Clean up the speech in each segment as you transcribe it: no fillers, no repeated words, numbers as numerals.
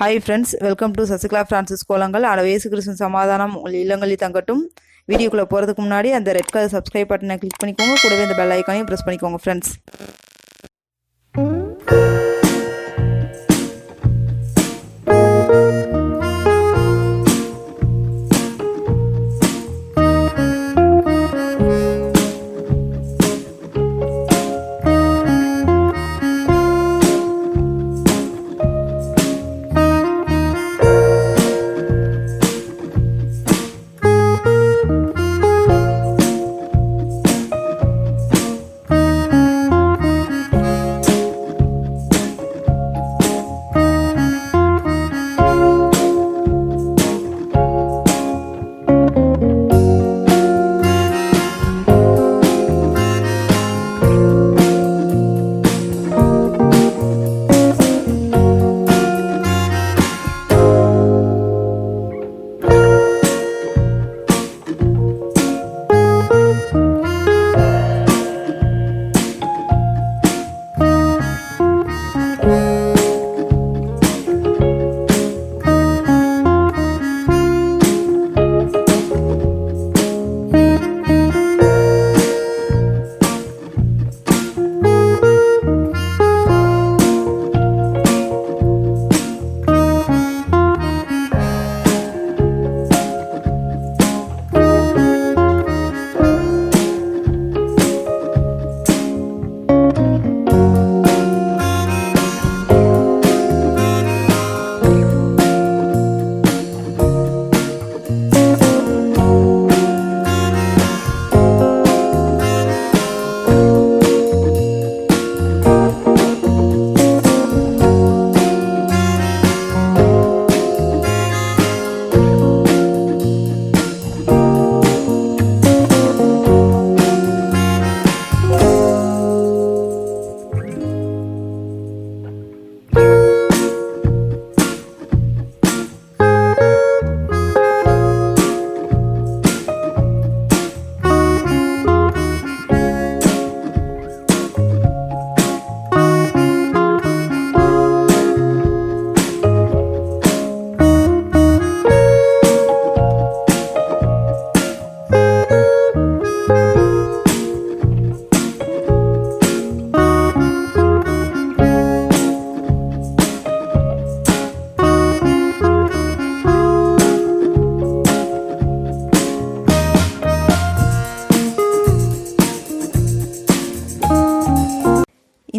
Hi friends, welcome to Sasikala Francis கோலங்கள். இயேசு கிறிஸ்துவின் சமாதானம் உங்கள் இல்லங்களில் தங்கட்டும். வீடியோக்குள்ள போறதுக்கு முன்னாடி அந்த ரெட் கலர் சப்ஸ்கிரைப் பட்டனை கிளிக் பண்ணிக்கோங்க. கூடவே இந்த பெல் ஐகானையும் பிரஸ் பண்ணிக்கோங்க ஃப்ரெண்ட்ஸ்.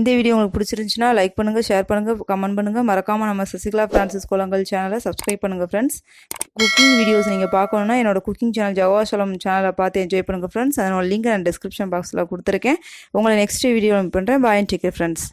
இந்த வீடியோ உங்களுக்கு பிடிச்சிருந்துச்சுன்னா லைக் பண்ணுங்கள், ஷேர் பண்ணுங்கள், கமெண்ட் பண்ணுங்கள். மறக்காமல் நம்ம சசிகலா பிரான்சிஸ் கோலங்கள் சேனலை சப்ஸ்கிரைப் பண்ணுங்கள் ஃப்ரெண்ட்ஸ். குக்கிங் வீடியோஸ் நீங்கள் பார்க்கணுன்னா என்னோட குக்கிங் சேனல் ஜவாசலம் சேனலை பார்த்து என்ஜாய் பண்ணுங்கள் ஃப்ரெண்ட்ஸ். அதனோட லிங்க் நான் டிஸ்கிரிப்ஷன் பாக்ஸில் கொடுத்துருக்கேன். உங்களை நெக்ஸ்ட் வீடியோவில் பண்ணுறேன். பாய் அண்ட் டேக் கேர் ஃப்ரெண்ட்ஸ்.